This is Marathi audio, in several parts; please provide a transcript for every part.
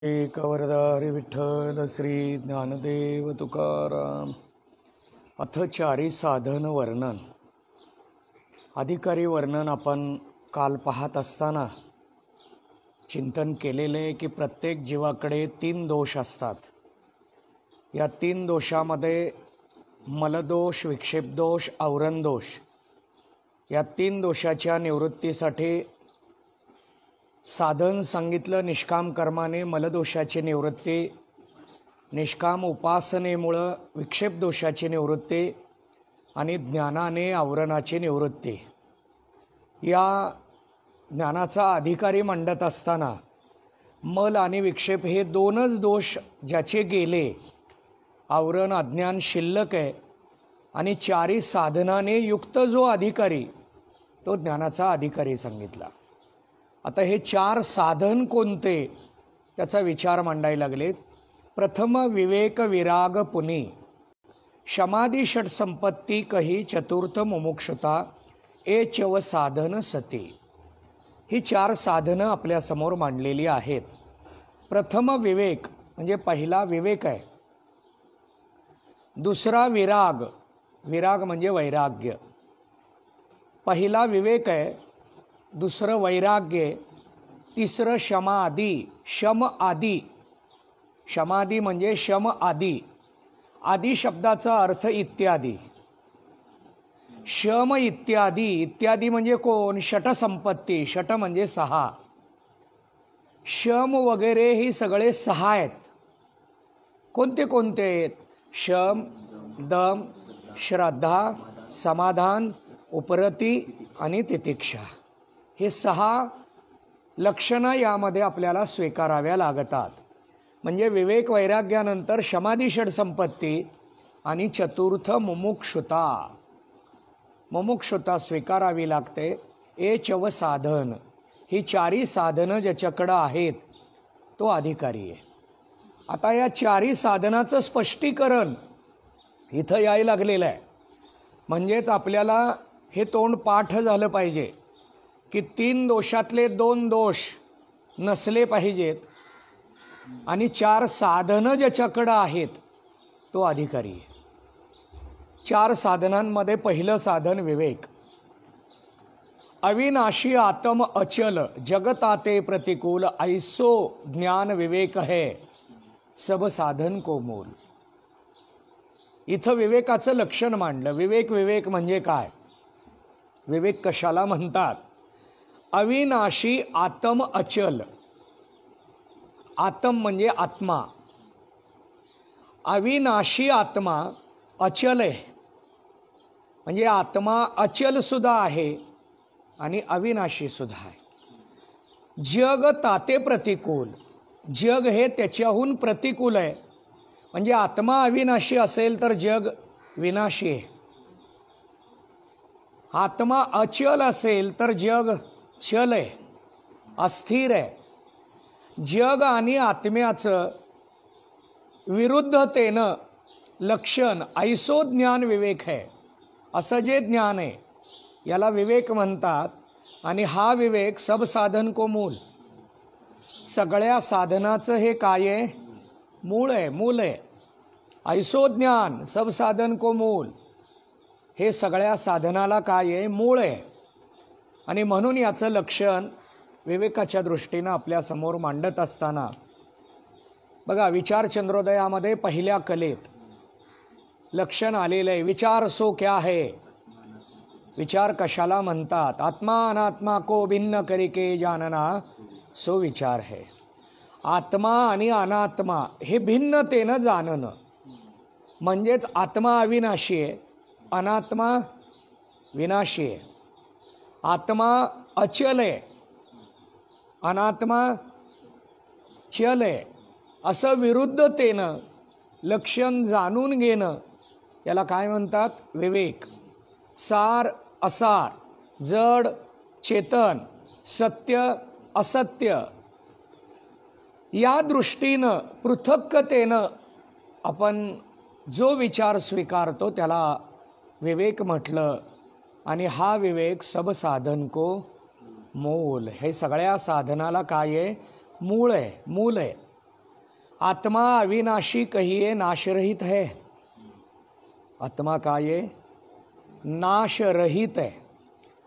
एक वरदा हरी विठ्ठल श्री ज्ञानदेव तुकाराम. अथ चारी साधन वर्णन. अधिकारी वर्णन आपण काल पाहत असताना चिंतन केलेले की प्रत्येक जीवाकडे 3 दोष असतात. या 3 दोषामध्ये मलदोष, विक्षेपदोष, आवरण दोष या 3 दोषाच्या निवृत्तीसाठी साधन सांगितलं. निष्काम कर्माने मलदोषाची निवृत्ती, निष्काम उपासनेमुळं विक्षेप दोषाची निवृत्ती आणि ज्ञानाने आवरणाची निवृत्ती. या ज्ञानाचा अधिकारी मांडत असताना मल आणि विक्षेप हे 2च दोष ज्याचे गेले, आवरण अज्ञान शिल्लक आहे आणि 4 साधनाने युक्त जो अधिकारी तो ज्ञानाचा अधिकारी सांगितला. आता हे 4 साधन कोणते त्याचा विचार मांडायला लागले. प्रथम विवेक विराग पुनी, समाधी षट संपत्ती कही, चतुर्थ मुमुक्षुता, ए चव साधन सती. ही 4 साधनं आपल्यासमोर मांडलेली आहेत. प्रथम विवेक म्हणजे पहिला विवेक आहे. दुसरा विराग, विराग म्हणजे वैराग्य. पहिला विवेक आहे, दुसरं वैराग्य, तिसरं शमाधी, शम आदी. शमाधी म्हणजे शम आदी. आदी शब्दाचा अर्थ इत्यादी. शम इत्यादी, इत्यादी म्हणजे कोण? षटसंपत्ती. षट म्हणजे 6. शम वगैरे ही सगळे 6 आहेत. कोणते कोणते आहेत? शम, दम, श्रद्धा, समाधान, उपरती आणि तितिक्षा. हे 6 लक्षणं यामध्ये आपल्याला स्वीकाराव्या लागतात. म्हणजे विवेक वैराग्यानंतर समाधी षट संपत्ती आणि चतुर्थ मुमुक्षुता. मुमुक्षुता स्वीकारावी लागते. ए चव साधन, ही 4 साधनं ज्याच्याकडं आहेत तो अधिकारी आहे. आता या 4 साधनाचं स्पष्टीकरण इथं यायला लागलेलं आहे. म्हणजेच आपल्याला हे तोंड पाठ झालं पाहिजे की 3 दोषातले 2 दोष नसले पाहिजेत आणि 4 साधनं ज्याच्याकडं आहेत तो अधिकारी आहे. 4 साधनांमध्ये पहिलं साधन विवेक. अविनाशी आत्म अचल, जगताते प्रतिकूल, ऐसो ज्ञान विवेक है, सब साधन को मूल. इथं विवेकाचं लक्षण मांडलं. विवेक, विवेक म्हणजे काय? विवेक कशाला म्हणतात? अविनाशी आत्म अचल. आत्म म्हणजे आत्मा. अविनाशी आत्मा अचल आहे. म्हणजे आत्मा अचल सुद्धा आहे आणि अविनाशी सुद्धा आहे. जग ताते प्रतिकूल, जग हे त्याच्याहून प्रतिकूल आहे. म्हणजे आत्मा अविनाशी असेल तर जग विनाशी आहे. आत्मा अचल असेल तर जग चल आहे, अस्थिर आहे. जग आणि आत्म्याचं विरुद्धतेनं लक्षण ऐसो ज्ञान विवेक आहे. असं जे ज्ञान आहे याला विवेक म्हणतात. आणि हा विवेक सब साधन को मूल, सगळ्या साधनाचं हे काय आहे? मूळ आहे, मूल आहे. ऐसो ज्ञान सब साधन को मूल, हे सगळ्या साधनाला काय आहे? मूळ आहे. आणि म्हणून याचं लक्षण विवेकाच्या दृष्टीनं आपल्यासमोर मांडत असताना बघा, विचार चंद्रोदयामध्ये पहिल्या कलेत लक्षण आलेलं आहे. विचार सो क्या है, विचार कशाला म्हणतात? आत्मा अनात्मा को भिन्न करिके जानना सो विचार है. आत्मा आणि अनात्मा हे भिन्नतेनं जाणणं. म्हणजेच आत्मा अविनाशी आहे, अनात्मा विनाशी आहे. आत्मा अचल आहे, अनात्मा चल आहे. असं विरुद्धतेनं लक्षण जाणून घेणं याला काय म्हणतात? विवेक. सार असार, जड चेतन, सत्य असत्य या दृष्टीनं पृथक्कतेनं आपण जो विचार स्वीकारतो त्याला विवेक म्हटलं. आणि हा विवेक सब साधन को मूल, हे सगळ्या साधनाला काय आहे? मूळ आहे, मूल आहे. आत्मा अविनाशी कहिए नाशरहित है। आत्मा काय आहे? नाशरहित आहे।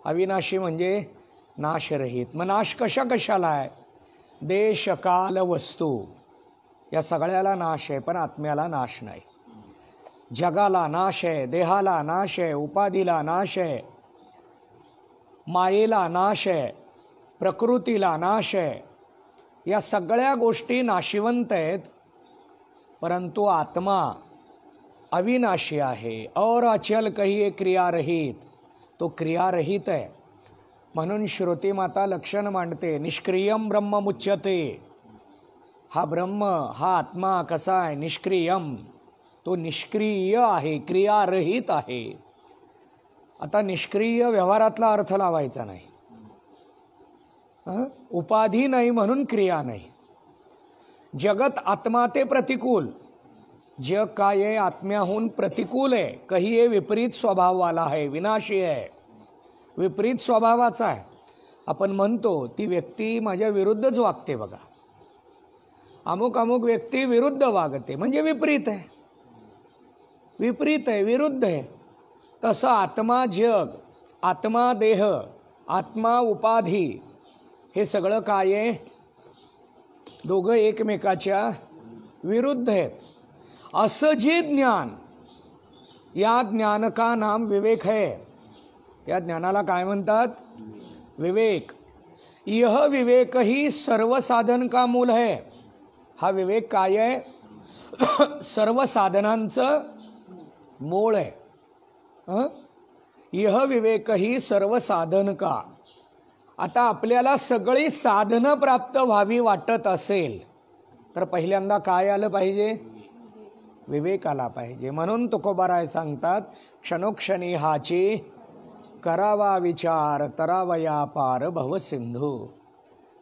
अविनाशी म्हणजे नाशरहित। मग नाश कशा कशाला आहे? देश काल वस्तू या सगळ्याला नाश आहे, पण आत्म्याला नाश नाही। जगाला नाश आहे, देहाला नाश आहे, उपाधीला नाश आहे, मायेला नाश आहे, प्रकृतीला नाश आहे, या सगळ्या गोष्टी नाशिवंत आहेत, परंतु आत्मा अविनाशी आहे। और अचल कहिए क्रियारहित, तो क्रियारहित आहे। म्हणून श्रुती माता लक्षण मांडते, निष्क्रियम ब्रह्म मुच्यते। हा ब्रह्म, हा आत्मा कसा आहे? निष्क्रियम, तो निष्क्रिय आहे, क्रियारहित आहे। आता निष्क्रिय व्यवहारातला अर्थ लावायचा नाही, उपाधी नाही म्हणून क्रिया नाही। जगत आत्मा ते प्रतिकूल, जग काय आहे? आत्म्याहून प्रतिकूल आहे, कहिए विपरीत स्वभाव वाला आहे, विनाशी आहे, विपरीत स्वभावाचा आहे। आपण म्हणतो ती व्यक्ती माझ्या विरुद्धच वागते बघा, अमुक अमुक व्यक्ती विरुद्ध वागते, म्हणजे विपरीत आहे, विपरीत आहे, विरुद्ध आहे। तसं आत्मा जग, आत्मा देह, आत्मा उपाधी, हे सगळं काय आहे? दोघं एकमेकाच्या विरुद्ध आहेत। असं जे ज्ञान, या ज्ञान का नाम विवेक है। या ज्ञानाला काय म्हणतात? विवेक। यह विवेक ही सर्व साधन का मूल है। हा विवेक काय आहे? सर्व साधनांचं मूळ आहे। यह विवेक ही सर्व साधन का। आता आपल्याला सगळी साधनं प्राप्त व्हावी वाटत असेल तर पहिल्यांदा काय आलं पाहिजे? विवेक आला पाहिजे। म्हणून तुकोबाराय सांगतात, क्षणोक्षणी हाची करावा विचार, तरावया पार भवसिंधू।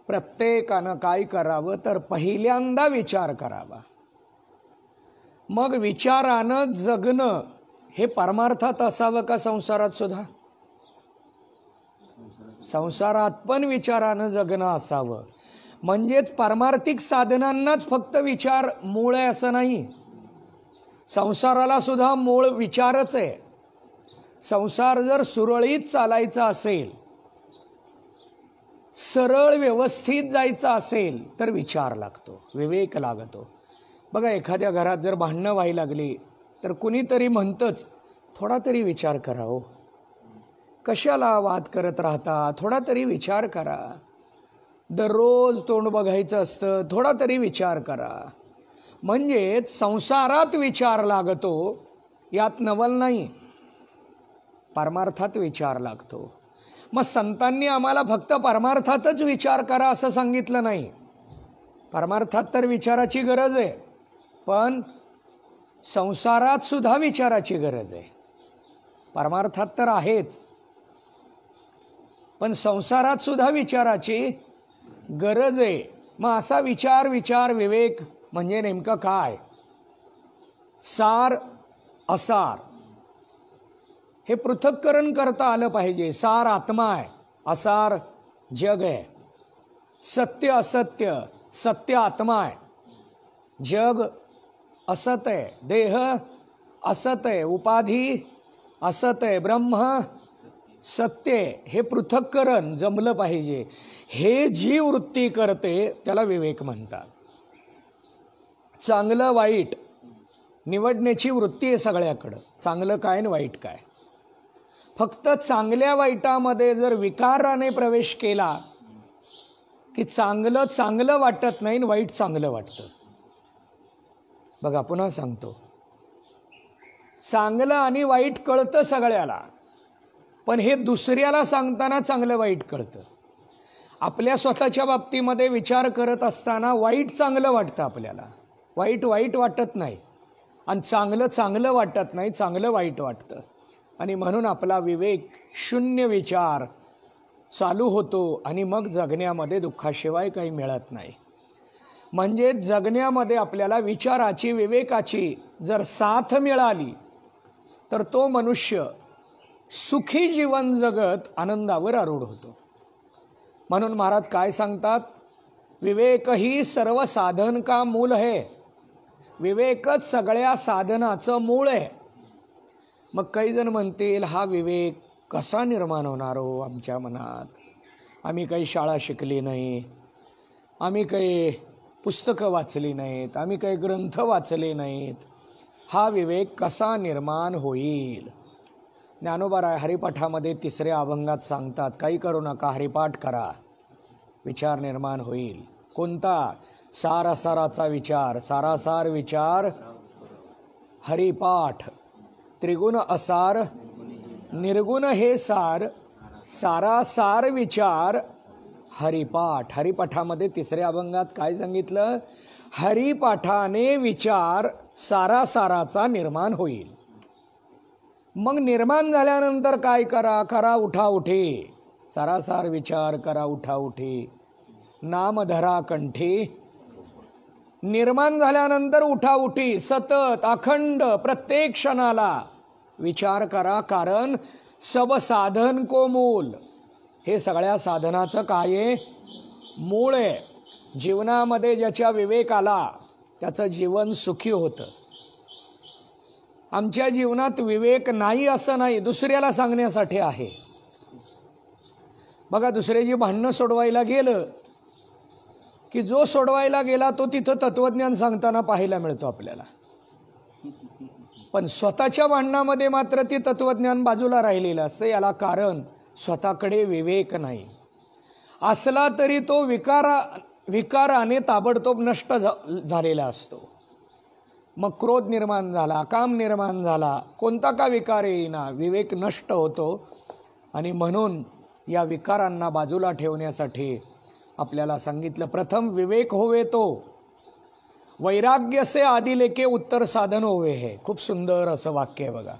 प्रत्येकानं काय करावं तर पहिल्यांदा विचार करावा, मग विचारानं जगणं हे परमार्थात असावं का संसारात सुद्धा? संसारात पण विचारानं जगणं असावं। म्हणजेच पारमार्थिक साधनांनाच फक्त विचार मूळ आहे असं नाही, संसाराला सुद्धा मूळ विचारच आहे। संसार जर सुरळीत चालायचा असेल, सरळ व्यवस्थित जायचं असेल तर विचार लागतो, विवेक लागतो। बघा, एखाद्या घरात जर भांडणं व्हायला लागली तर कुणीतरी म्हणतंच, थोडा तरी विचार करा हो, कशाला वाद करत राहता, थोडा तरी विचार करा। दररोज तोंड बघायचं असतं, थोडा तरी विचार करा। म्हणजेच संसारात विचार लागतो, यात नवल नाही, परमार्थात विचार लागतो। मग संतांनी आम्हाला फक्त परमार्थातच विचार करा असं सांगितलं नाही। परमार्थात तर विचाराची गरज आहे, पण संसारात सुद्धा विचाराची गरज आहे। परमार्थात तर आहेच, पण संसारात सुद्धा विचाराची गरज आहे। मग असा विचार, विचार विवेक म्हणजे नेमकं काय? सार असार हे पृथक्करण करता आलं पाहिजे। सार आत्मा आहे, असार जग आहे। सत्य असत्य, सत्य आत्मा आहे, जग असत आहे, देह असत आहे, उपाधी असत आहे, ब्रह्म सत्य, हे पृथक्करण जमलं पाहिजे। हे जी वृत्ती करते त्याला विवेक म्हणतात। चांगलं वाईट निवडण्याची वृत्ती आहे सगळ्याकडं, चांगलं काय आणि वाईट काय। फक्त चांगल्या वाईटामध्ये जर विकाराने प्रवेश केला की चांगलं चांगलं वाटत नाही आणि वाईट चांगलं वाटतं। बघा, पुन्हा सांगतो, चांगलं आणि वाईट कळतं सगळ्याला, पण हे दुसऱ्याला सांगताना चांगलं वाईट कळतं। आपल्या स्वतःच्या बाबतीमध्ये विचार करत असताना वाईट चांगलं वाटतं आपल्याला, वाईट वाईट वाटत नाही, आणि चांगलं चांगलं वाटत नाही, चांगलं वाईट वाटतं। आणि म्हणून आपला विवेक शून्य विचार चालू होतो आणि मग जगण्यामध्ये दुःखाशिवाय काही मिळत नाही। म्हणजे जगण्यामध्ये आपल्याला विचाराची, विवेकाची जर साथ मिळाली तर तो मनुष्य सुखी जीवन जगत आनंदावर आरूढ होतो। म्हणून महाराज काय सांगतात? विवेक ही सर्व साधन का मूल है। विवेकच सगळ्या साधनाचं मूळ आहे. मग काही जण म्हणतील हा विवेक कसा निर्माण होणार हो आमच्या मनात, आम्ही काही शाळा शिकली नाही, आम्ही काही पुस्तकं वाचली नाहीत, आम्ही काही ग्रंथ वाचले नाहीत, हा विवेक कसा निर्माण होईल. ज्ञानोबा हरिपाठामध्ये 3ऱ्या अभंगात सांगतात, काही करू नका, हरिपाठ करा, विचार निर्माण होईल. कोणता? सारासाराचा विचार, सारासार विचार हरिपाठ. त्रिगुण असार निर्गुण हे सार, सारासार विचार हरिपाठ. हरिपाठामध्ये 3ऱ्या अभंगात काय सांगितलं? हरिपाठाने विचार सारासाराचा निर्माण होईल. मग निर्माण झाल्यानंतर काय करा? करा उठाउठी, सारासार विचार करा उठाउठी, नाम धरा कंठी. निर्माण झाल्यानंतर उठाउठी, सतत अखंड प्रत्येक क्षणाला विचार करा, कारण सब साधन को मूल. हे सगळ्या साधनाचं काय आहे? मूळ आहे. जीवनामध्ये ज्याच्या विवेक आला त्याचं जीवन सुखी होतं. आमच्या जीवनात विवेक नाही असं नाही, दुसऱ्याला सांगण्यासाठी आहे. बघा, दुसऱ्याची भांडणं सोडवायला गेलं की जो सोडवायला गेला तो तिथं तत्वज्ञान सांगताना पाहायला मिळतो आपल्याला. पण स्वतःच्या भांडणामध्ये मात्र ती तत्वज्ञान बाजूला राहिलेलं असतं. याला कारण स्वतःकडे विवेक नाही. असला तरी तो विकाराने ताबडतोब नष्ट झालेला असतो. मग क्रोध निर्माण झाला, काम निर्माण झाला, कोणता का विकार येईना, विवेक नष्ट होतो. आणि म्हणून या विकारांना बाजूला ठेवण्यासाठी आपल्याला सांगितलं, प्रथम विवेक होवे तो, वैराग्य से आदि लेके उत्तर साधन होवे. हे खूप सुंदर असं वाक्य आहे बघा.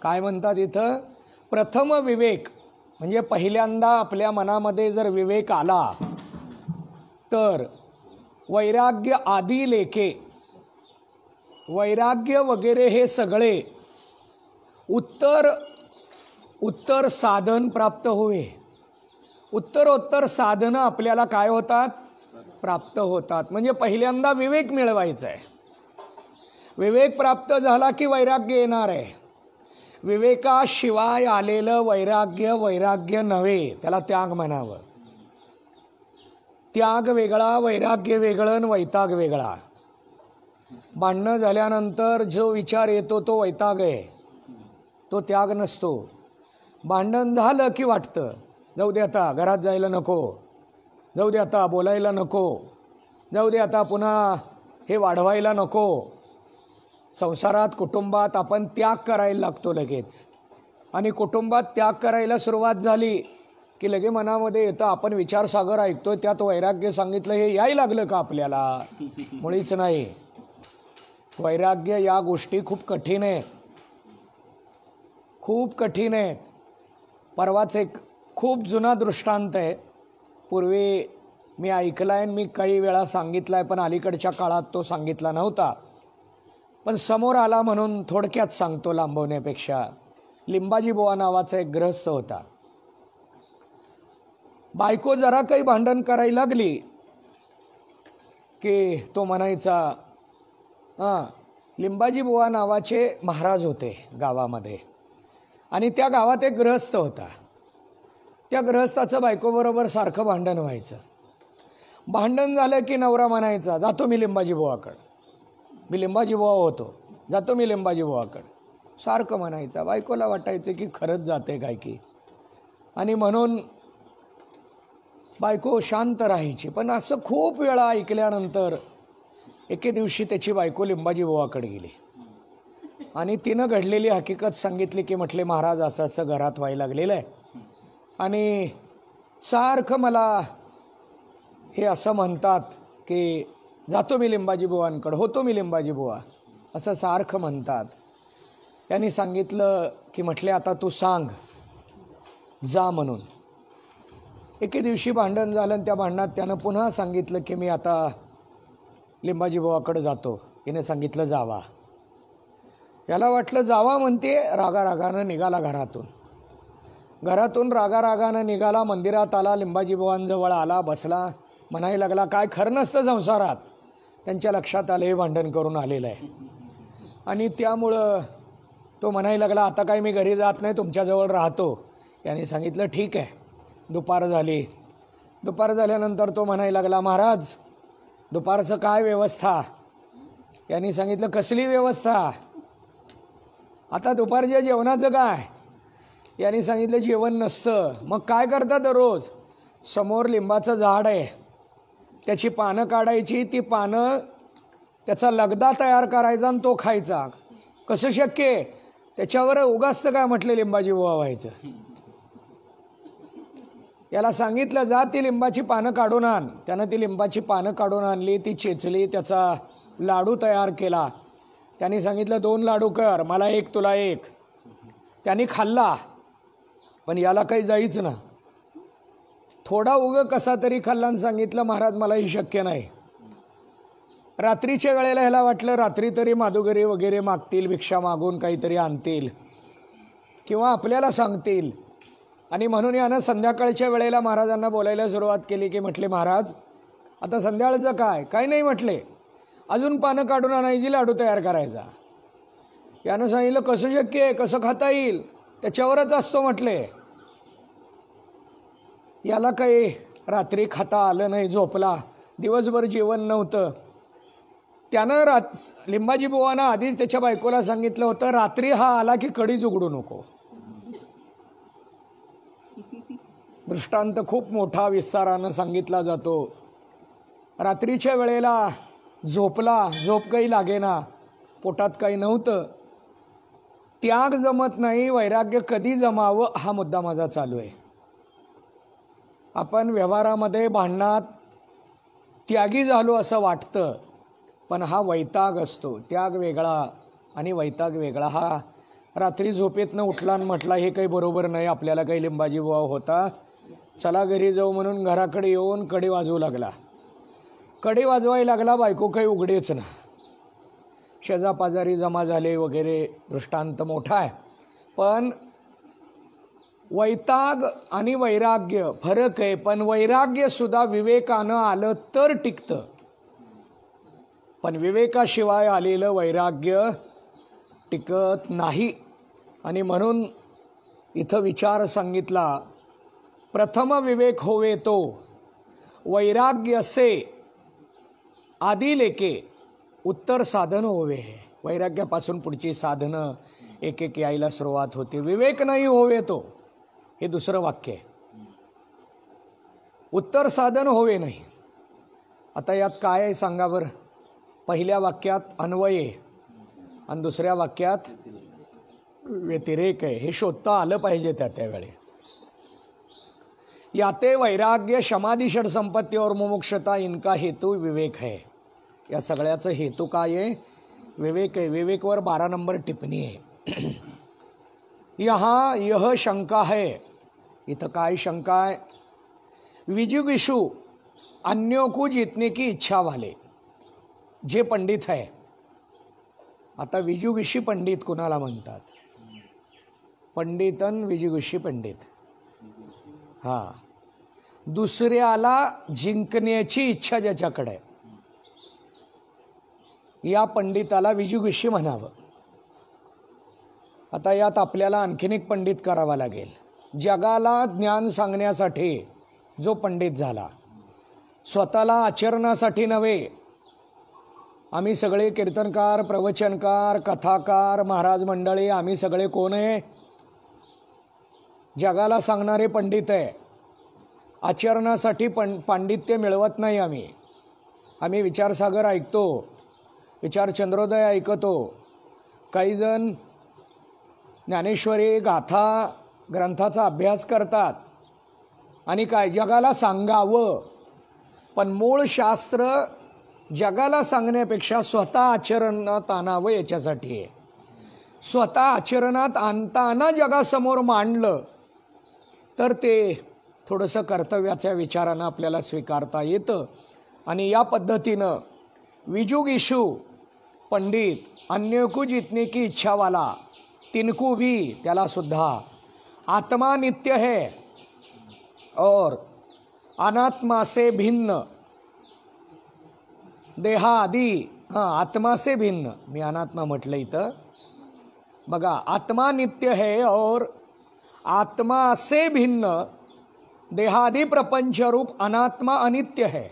काय म्हणतात इथं? प्रथम विवेक म्हणजे पहिल्यांदा आपल्या मनामध्ये जर विवेक आला तर वैराग्य आदि लेके, वैराग्य वगैरे हे सगळे उत्तर साधन प्राप्त होवे. उत्तरोत्तर साधनं आपल्याला काय होतात? प्राप्त होतात. म्हणजे पहिल्यांदा विवेक मिळवायचा आहे. विवेक प्राप्त झाला की वैराग्य येणार आहे. विवेकाशिवाय आलेलं वैराग्य नव्हे, त्याला त्याग म्हणावं. त्याग वेगळा, वैराग्य वेगळं आणि वैताग वेगळा. भांडणं झाल्यानंतर जो विचार येतो तो वैताग आहे, तो त्याग नसतो. भांडण झालं की वाटतं जाऊ दे आता, घरात जायला नको, जाऊ दे आता बोलायला नको, जाऊ दे आता पुन्हा हे वाढवायला नको. संसारात, कुटुंबात आपण त्याग करायला लागतो लगेच. आणि कुटुंबात त्याग करायला सुरुवात झाली की लगे मनामध्ये येतं, आपण विचारसागर ऐकतोय त्यात वैराग्य सांगितलं, हे याय लागलं का आपल्याला? मुळीच नाही. वैराग्य या गोष्टी खूप कठीण आहे, खूप कठीण आहे. परवाच एक खूप जुना दृष्टांत आहे. पूर्वी मी ऐकला आहे, मी काही वेळा सांगितला आहे, पण अलीकडच्या काळात तो सांगितला नव्हता. पण समोर आला म्हणून थोडक्यात सांगतो लांबवण्यापेक्षा. लिंबाजी बुवा नावाचा एक गृहस्थ होता. बायको जरा काही भांडण करायला लागली की तो म्हणायचा, लिंबाजी बुवा नावाचे महाराज होते गावामध्ये, आणि त्या गावात एक गृहस्थ होता. त्या गृहस्थाचं बायकोबरोबर सारखं भांडण व्हायचं. भांडण झालं की नवरा म्हणायचा, जातो मी लिंबाजी बुवाकडं, मी लिंबाजी बुवा होतो, जातो मी लिंबाजी बुवाकडं, सारखं म्हणायचा. बायकोला वाटायचं की खरंच जाते काय की, आणि म्हणून बायको शांत राहायची. पण असं खूप वेळा ऐकल्यानंतर एके दिवशी त्याची बायको लिंबाजी बुवाकडे गेली आणि तिनं घडलेली हकीकत सांगितली की म्हटले, महाराज असं असं घरात व्हायला लागलेलं आहे, आणि सारखं मला हे असं म्हणतात की जातो मी लिंबाजी बुवांकडं, होतो मी लिंबाजी बुवा, असं सारखं म्हणतात. त्यांनी सांगितलं की म्हटले, आता तू सांग जा म्हणून. एके दिवशी भांडण झालं आणि त्या भांडणात त्यानं पुन्हा सांगितलं की मी आता लिंबाजी बुवाकडे जातो. हिने सांगितलं जावा. याला वाटलं जावा म्हणते, रागारागानं निघाला घरातून. रागारागानं निघाला, मंदिरात आला, लिंबाजी बुवांजवळ आला, बसला, म्हणायला लागला, काय खरं नसतं संसारात, त्यांच्या लक्षात आलं हे भांडण करून आलेलं आहे. आणि त्यामुळं तो म्हणायला लागला, आता काय मी घरी जात नाही, तुमच्याजवळ राहतो. याने सांगितलं ठीक आहे. दुपार झाली. दुपार झाल्यानंतर तो म्हणायला लागला, महाराज दुपारचं काय व्यवस्था? यांनी सांगितलं, कसली व्यवस्था? आता दुपारच्या जेवणाचं काय? यांनी सांगितलं, जेवण नसतं. मग काय करता दररोज? समोर लिंबाचं झाड आहे, त्याची पानं काढायची, ती पानं त्याचा लगदा तयार करायचा आणि तो खायचा. कसं शक्य आहे? त्याच्यावर उगाच काय म्हटले लिंबाची बुवा व्हायचं. याला सांगितलं, जा ती लिंबाची पानं काढून आण. त्यानं ती लिंबाची पानं काढून आणली, ती चेचली, त्याचा लाडू तयार केला. त्यांनी सांगितलं 2 लाडू कर, मला 1 तुला 1. त्यांनी खाल्ला, पण याला काही जाईच ना. थोडा कसा तरी खाल्ला आणि सांगितलं, महाराज मला ही शक्य नाही. रात्रीच्या वेळेला ह्याला वाटलं रात्री तरी माधुगरी वगैरे मागतील, भिक्षा मागून काहीतरी आणतील किंवा आपल्याला सांगतील. आणि म्हणून यानं संध्याकाळच्या वेळेला महाराजांना बोलायला सुरुवात केली की म्हटले, महाराज आता संध्याकाळचं काय? काही नाही म्हटले, अजून पानं काढून आणायची, लाडू तयार करायचा. यानं सांगितलं, कसं शक्य आहे? कसं खाता येईल? त्याच्यावरच असतो म्हटले. याला काही रात्री खाता आलं नाही, झोपला. दिवसभर जेवण नव्हतं. त्यानं लिंबाजी बुवानं आधीच त्याच्या बायकोला सांगितलं होतं, रात्री हा आला की कढीच उघडू नको. दृष्टांत खूप मोठा विस्तारानं सांगितला जातो. रात्रीच्या वेळेला झोपला, झोप काही लागेना, पोटात काही नव्हतं. त्याग जमत नाही, वैराग्य कधी जमावं हा मुद्दा माझा चालू आहे. आपण व्यवहारामध्ये भांडणात त्यागी झालो असं वाटतं, पण हा वैताग असतो. त्याग वेगळा आणि वैताग वेगळा. हा रात्री झोपेतनं उठला आणि म्हटला, हे काही बरोबर नाही, आपल्याला काही लिंबाजी बुवा होता, चला घरी जाऊ म्हणून घराकडे येऊन कडी वाजवू लागला. कडी वाजवायला लागला, बायको काही उघडेच ना. शेजापाजारी जमा झाले वगैरे, दृष्टांत मोठा आहे. पण वैताग आणि वैराग्य फरक आहे. पण वैराग्य सुद्धा विवेकानं आलं तर टिकतं, पण विवेकाशिवाय आलेलं वैराग्य टिकत नाही. आणि म्हणून इथं विचार सांगितला, प्रथम विवेक होवे तो वैराग्य से आदि लेके उत्तर साधन होवे. वैराग्यापासून पुढची साधनं एक एक यायला सुरुवात होते. विवेक नाही होवे तो, हे दुसरं वाक्य आहे. उत्तर साधन होवे नाही. आता यात काय आहे सांगा बरं? पहिल्या वाक्यात अन्वय आणि दुसऱ्या वाक्यात व्यतिरेक आहे. हे शोधता आलं पाहिजे त्यावेळी. याते वैराग्य समाधि षड संपत्ति और मुमुक्षता इनका हेतु विवेक है. या सगळ्याचं हेतू काय आहे? विवेक आहे. विवेकवर 12 नंबर टिप्पणी आहे. यहाँ यह शंका है. इथं काय शंका आहे? विजुगिषु अन्यों को जीतने की इच्छा वाले जे पंडित है. आता विजुगिषी पंडित कुणाला म्हणतात? पंडितन विजुगिषी पंडित. हां, दुसऱ्याला जिंकण्याची इच्छा ज्याच्याकडे, या पंडिताला विजुगिषी म्हणावं. आता यात आपल्याला आणखीन एक पंडित करावा लागेल. जगाला ज्ञान सांगण्यासाठी जो पंडित झाला, स्वतःला आचरणासाठी नव्हे. आम्ही सगळे कीर्तनकार, प्रवचनकार, कथाकार, महाराज मंडळी, आम्ही सगळे कोण आहे? जगाला सांगणारे पंडित आहे. आचरणासाठी पांडित्य मिळवत नाही आम्ही. आम्ही विचारसागर ऐकतो, विचार चंद्रोदय ऐकतो. काही जण ज्ञानेश्वरी गाथा ग्रंथाचा अभ्यास करतात आणि काय जगाला सांगावं. पण मूळ शास्त्र जगाला सांगण्यापेक्षा स्वतः आचरणात आणावं याच्यासाठी आहे. स्वतः आचरणात आणताना जगासमोर मांडलं तर ते थोडंसं कर्तव्याच्या विचारानं आपल्याला स्वीकारता येतं. आणि या पद्धतीनं विजुगिषु पंडित अन्य को जीतने की इच्छा वाला तिनको भी, त्याला सुद्धा आत्मा नित्य है और अनात्मा से भिन्न देहाआधी आत्मा से भिन्न, मी अनात्मा म्हटलं इथं बघा, आत्मा नित्य है और आत्मा से भिन्न देहादी प्रपंच रूप अनात्मा अनित्य है,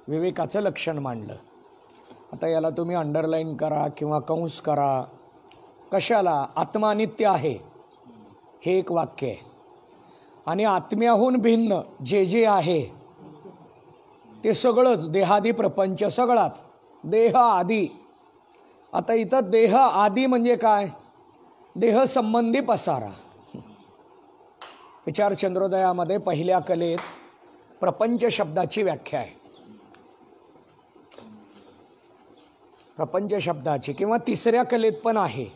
विवेकाचं लक्षण मांडलं. आता याला तुम्ही अंडरलाईन करा किंवा कंस करा. कशाला? आत्मा नित्य आहे हे एक वाक्य आहे, आणि आत्म्याहून भिन्न जे जे आहे ते सगळंच देहादी प्रपंच सगळाच देह आदी. आता इथं देह आदी म्हणजे काय? देह संबंधी पसारा. विचार चंद्रोदयामध्ये पहिल्या कलेत प्रपंच शब्दाची व्याख्या आहे. प्रपंच शब्दाची किंवा तिसऱ्या कलेत पण आहे.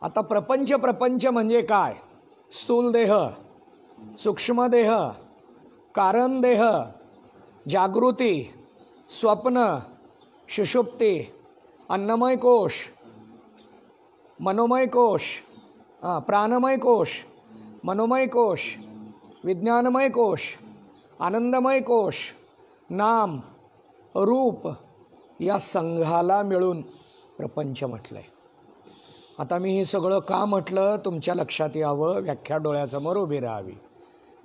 आता प्रपंच म्हणजे काय? स्थूल देह, सूक्ष्म देह, कारण देह, जागृती, स्वप्न, सुषुप्ती, अन्नमय कोश, मनोमय कोश, प्राणमय कोश, मनोमय कोश, विज्ञानमय कोश, आनंदमय कोश, नाम रूप, या संघाला मिळून प्रपंच म्हटलंय. आता मी हे सगळं का म्हटलं तुमच्या लक्षात यावं, व्याख्या डोळ्यासमोर उभी राहावी.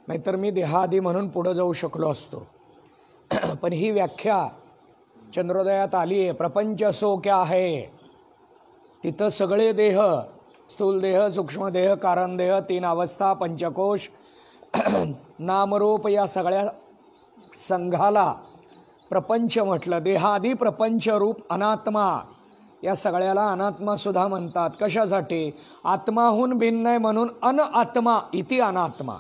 नाहीतर मी देहादी म्हणून पुढे जाऊ शकलो असतो. पण ही व्याख्या चंद्रोदयात आली आहे. प्रपंच सो क्या है, तिथं सगळे देह, स्थूल देह, सूक्ष्म देह, कारण देह, तीन अवस्था, पंचकोश, नामरूप, या सगळ्या संघाला प्रपंच म्हटलं. देहादी प्रपंच रूप अनात्मा, या सगळ्याला अनात्मा सुद्धा म्हणतात. कशासाठी? आत्माहून भिन्न आहे म्हणून अनआत्मा इति अनात्मा.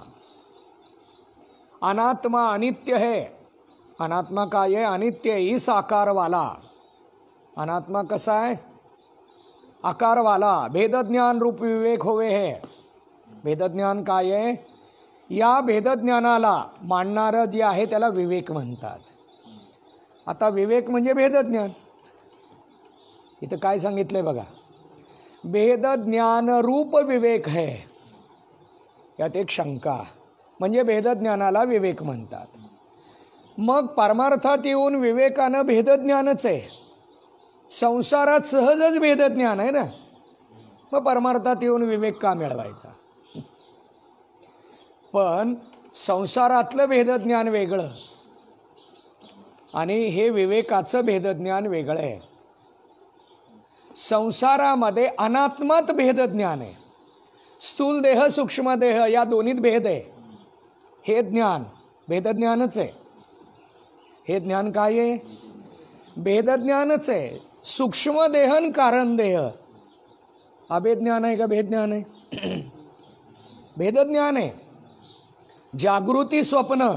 अनात्मा अनित्य है. अनात्मा काय आहे? अनित्य है. इस आकारवाला अनात्मा कसा आहे? आकारवाला. भेदज्ञान रूप विवेक होवे है. भेदज्ञान काय आहे? या भेदज्ञानाला मांडणारं जे आहे त्याला विवेक म्हणतात. आता विवेक म्हणजे भेदज्ञान. इथं काय सांगितलंय बघा, भेदज्ञान रूप विवेक है. यात एक शंका, म्हणजे भेदज्ञानाला विवेक म्हणतात. मग परमार्थात येऊन विवेकानं भेदज्ञानच आहे. संसारात सहजच भेदज्ञान आहे ना, मग परमार्थात येऊन विवेक का मिळवायचा? पण संसारातलं भेदज्ञान वेगळं आणि हे विवेकाचं भेदज्ञान वेगळं आहे. संसारामध्ये अनात्मात भेदज्ञान आहे. स्थूल देह, सूक्ष्म देह या दोन्हीत भेद आहे. हे ज्ञान भेदज्ञानच आहे. हे ज्ञान काय आहे? भेदज्ञानच आहे. सूक्ष्म देह आणि कारण देह अभेदज्ञान आहे का भेदज्ञान आहे? भेदज्ञान आहे. जागृती स्वप्न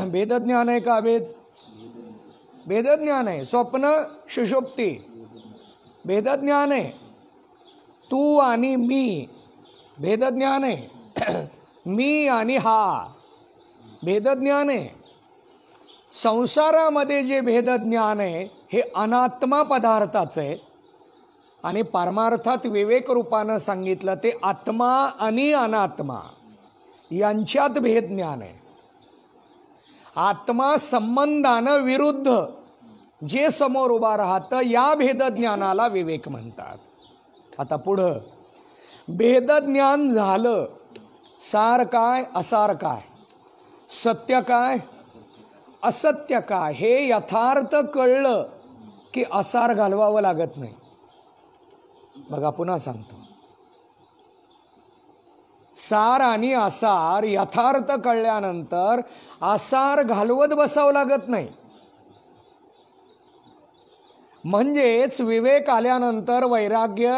भेदज्ञान आहे का अभेद? भेदज्ञान आहे. स्वप्न सुषुप्ती भेदज्ञान आहे. तू आणि मी भेदज्ञान आहे. मी आणि हा भेदज्ञान आहे. संसारामध्ये जे भेदज्ञान आहे हे अनात्मा पदार्थाचं आहे आणि परमार्थात विवेक रूपानं सांगितलं ते आत्मा आणि अनात्मा यांच्यात भेदज्ञान आहे. आत्मा संबंधानं विरुद्ध जे समोर उभा राहतं या भेदज्ञानाला विवेक म्हणतात. आता पुढं भेदज्ञान झालं, सार काय असार काय, सत्य काय असत्य काय हे यथार्थ कळलं की असार घालवावं लागत नाही. बघा पुन्हा सांगतो, सार आणि असार यथार्थ कळल्यानंतर असार घालवत बसावं लागत नाही. म्हणजेच विवेक आल्यानंतर वैराग्य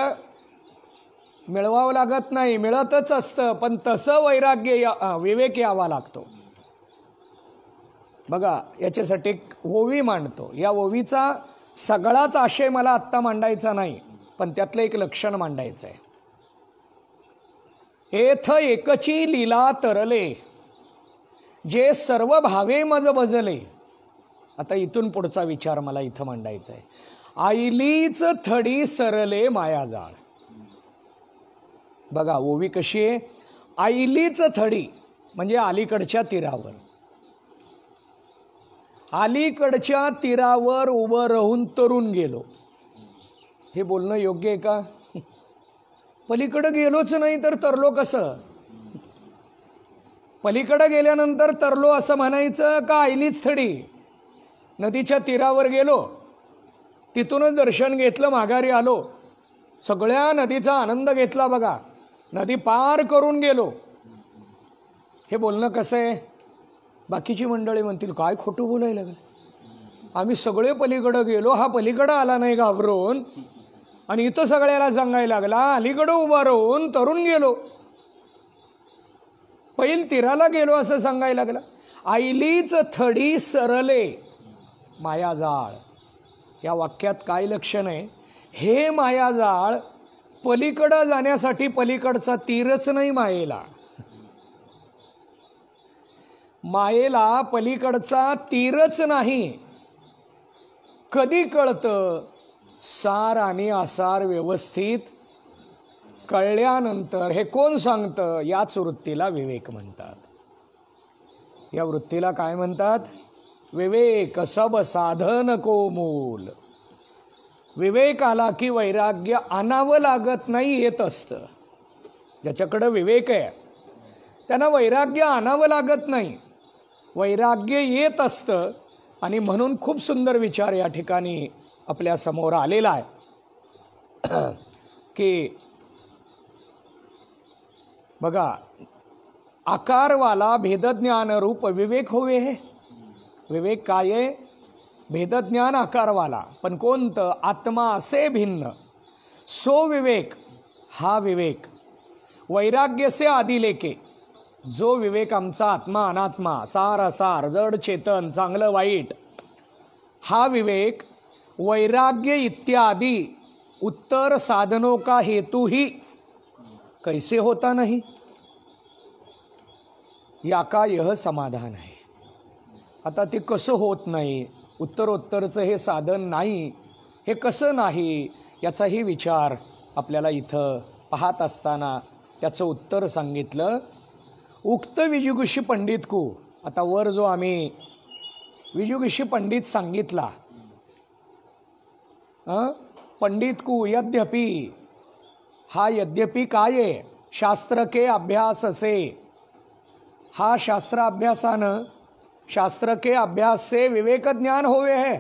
मिळवावं लागत नाही, मिळतच असतं. पण तसं विवेक यावा लागतो. बघा याच्यासाठी ओवी मांडतो. या ओवीचा सगळाच आशय मला आत्ता मांडायचा नाही, पण त्यातलं एक लक्षण मांडायचं आहे. एथ एकची लीला तरले, जे सर्व भावे मज बजले. आता इथून पुढचा विचार मला इथं मांडायचा आहे. आईलीच थडी सरले मायाजाळ. बघा ओवी कशी आहे? आईलीच थडी म्हणजे अलीकडच्या तीरावर, अलीकडच्या तीरावर उभं राहून तरून गेलो. हे बोलणं योग्य आहे का? पलीकडं गेलोच नाही तर तरलो कसं? पलीकडं गेल्यानंतर तरलो असं म्हणायचं का आईलीच थडी? नदीच्या तीरावर गेलो, तिथूनच दर्शन घेतलं, माघारी आलो, सगळ्या नदीचा आनंद घेतला. बघा, नदी पार करून गेलो. हे बोलणं कसं आहे? बाकीची मंडळी म्हणतील काय खोटं बोलायला लागलं, आम्ही सगळे पलीकडं गेलो, हा पलीकडं आला नाही घाबरून आणि इथं सगळ्याला सांगायला लागला अलीकडं उभा राहून तरून गेलो, पैल तीराला गेलो असं सांगायला लागला. आईलीच थडी सरले मायाजाळ. या वाक्यात काय लक्षण आहे? हे मायाजाळ पलीकडं जाण्यासाठी पलीकडचा तीरच नाही मायेला. मायेला पलीकडचा तीरच नाही. कधी कळतं? सार आणि आसार व्यवस्थित कळल्यानंतर. हे कोण सांगतं? याच वृत्तीला विवेक म्हणतात. या वृत्तीला काय म्हणतात? विवेक. सब साधन को मूल. विवेक आला की वैराग्य आणावं लागत नाही, येत असतं. ज्याच्याकडं विवेक आहे त्यांना वैराग्य आणावं लागत नाही, वैराग्य येत असतं. आणि म्हणून खूप सुंदर विचार या ठिकाणी आपल्या समोर आलेला आहे की बघा, आकारवाला भेदज्ञान रूप विवेक होवे. हे विवेक काय आहे? भेदज्ञान आकारवाला. पण कोणतं? आत्मा असे भिन्न, सो विवेक. हा विवेक वैराग्य से आदि लेके. जो विवेक आमचा आत्मा अनात्मा, सार असार, जड चेतन, चांगलं वाईट, हा विवेक वैराग्य इत्यादि उत्तर साधनों का हेतु ही कैसे होता नहीं, या का यह समाधान है. आता ते कसं होत नाही, उत्तरोत्तरचं हे साधन नाही, हे कसं नाही, याचाही विचार आपल्याला इथं पाहत असताना त्याचं उत्तर सांगितलं. उक्त विजुगुषी पंडित को. आता वर जो आम्ही विजुगुषी पंडित सांगितला, पंडित को यद्यपि, हा यद्यपि काय आहे? शास्त्र के अभ्यास से. हा शास्त्र अभ्यासानं, शास्त्र के अभ्यास से विवेक ज्ञान होवे है.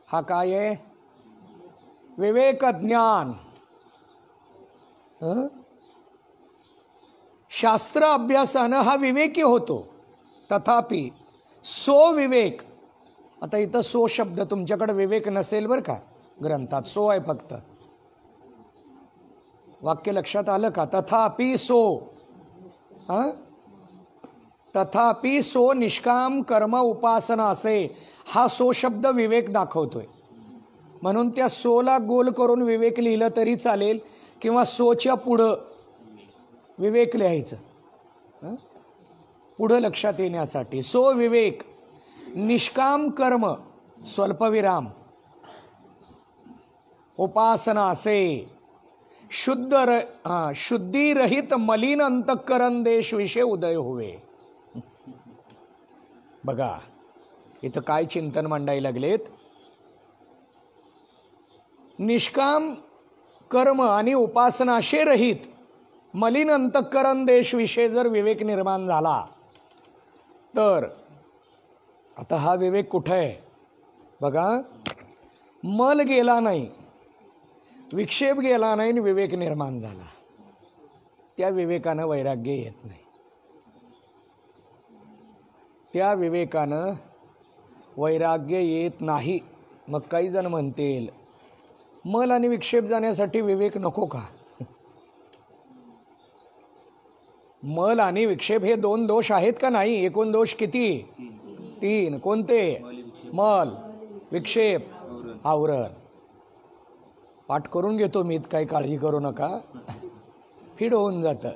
हा काय आहे? विवेक ज्ञान. शास्त्र अभ्यासानं हा विवेकी होतो. तथापि सो विवेक. आता इथं सो शब्द तुमच्याकडे विवेक नसेल बरं का ग्रंथात, सो आहे फक्त. वाक्य लक्षात आलं का? तथापि सो. तथापि सो निष्काम कर्म उपासना असे. हा सो शब्द विवेक दाखवतोय. म्हणून त्या सोला गोल करून विवेक लिहिलं तरी चालेल, किंवा सोच्या पुढं विवेक लिहायचं पुढं लक्षात येण्यासाठी. सो विवेक निष्काम कर्म स्वल्पविराम उपासना असे. शुद्धीरहित मलिन अंतःकरण देश विषय उदय होवे. बघा इथं काय चिंतन मांडायला लागलेत. निष्काम कर्म आणि उपासना असे रहित मलिन अंतःकरण देश विषय जर विवेक निर्माण झाला तर, आता हा विवेक कुठे आहे? बघा, मल गेला नाही, विक्षेप गेला नाही आणि विवेक निर्माण झाला. त्या विवेकानं वैराग्य येत नाही. त्या विवेकानं वैराग्य येत नाही. मग काही जण म्हणतील मल आणि विक्षेप जाण्यासाठी विवेक नको का? मल आणि विक्षेप हे दोन दोष आहेत का नाही? एकूण दोष किती? तीन. कोणते? मल, विक्षेप, आवरण. पाठ करून घेतो मी, काही काळजी करू नका, फीड होऊन जातं.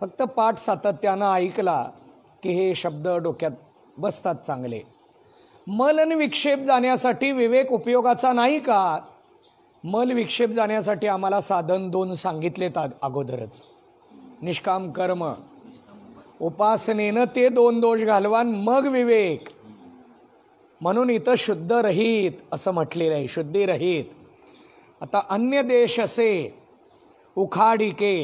फक्त पाठ सातत्यानं ऐकला की हे शब्द डोक्यात बसतात चांगले. मल आणि विक्षेप जाण्यासाठी विवेक उपयोगाचा नाही का? मल विक्षेप जाण्यासाठी आम्हाला साधन दोन सांगितलेत अगोदरच. निष्काम कर्म उपासनेनं ते दोन दोष घालवान मग विवेक. म्हणून इथं शुद्ध रहित असं म्हटलेलं आहे, शुद्धी रहित. आता अन्य देश असे उखाडिके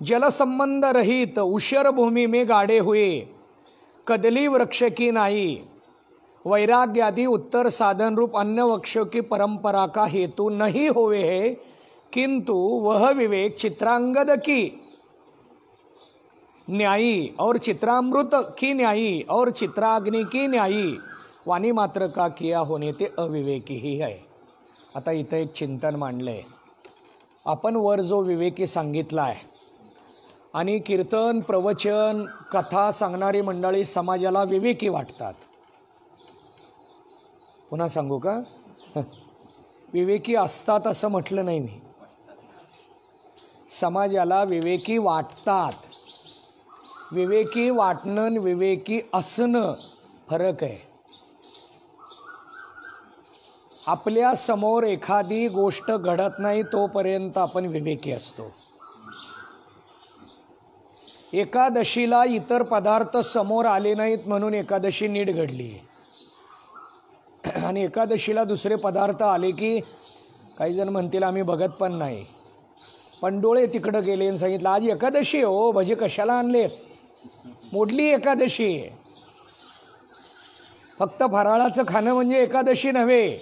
जलसंबंध रहित उशर भूमि में गाड़े हुए कदली वृक्ष की नाही वैराग्यादि उत्तर साधन रूप अन्य वृक्षों की परंपरा का हेतु नहीं होवे है, किंतु वह विवेक चित्रांगद की न्यायी और चित्रामृत की न्यायी और चित्राग्नि की न्यायी वाणी मात्र का किया होने ते अविवेकी ही है. आता इथं एक चिंतन मांडलंय. आपण वर जो विवेकी सांगितला आहे आणि कीर्तन प्रवचन कथा सांगणारी मंडळी समाजाला विवेकी वाटतात. पुन्हा सांगू का? विवेकी असतात असं म्हटलं नाही मी. समाजाला विवेकी वाटतात. विवेकी वाटणं विवेकी असणं फरक आहे. आपल्या समोर एखादी गोष्ट घडत नाही तोपर्यंत आपण विवेकी असतो. एकादशीला इतर पदार्थ समोर आले नाहीत म्हणून एकादशी नीट घडली आणि एकादशीला दुसरे पदार्थ आले की काही जण म्हणतील आम्ही बघत पण नाही. पण डोळे तिकडं गेले आणि सांगितलं आज एकादशी हो, भजे कशाला आणलेत, मोडली एकादशी. फक्त फराळाचं खाणं म्हणजे एकादशी नव्हे,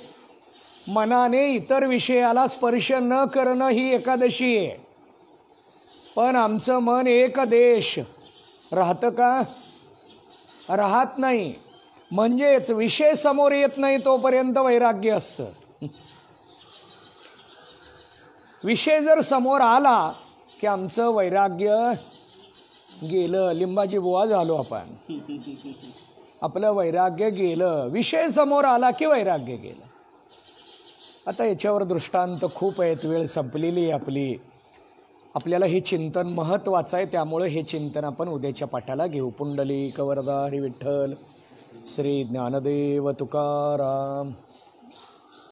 मनाने इतर विषयाला स्पर्श न करणं ही एकादशी आहे. पण आमचं मन एक देश राहतं का? राहत नाही. म्हणजेच विषय समोर येत नाही तोपर्यंत वैराग्य असतं. विषय जर समोर आला की आमचं वैराग्य गेलं. लिंबाची बुवा झालो आपण. आपलं वैराग्य गेलं. विषय समोर आला की वैराग्य गेलं. आता याच्यावर दृष्टांत खूप आहेत, वेळ संपलेली आहे आपली. आपल्याला हे चिंतन महत्त्वाचं आहे, त्यामुळे हे चिंतन आपण उद्याच्या पाठाला घेऊ. पुंडलिक वरदा हरी विठ्ठल श्री ज्ञानदेव तुकाराम.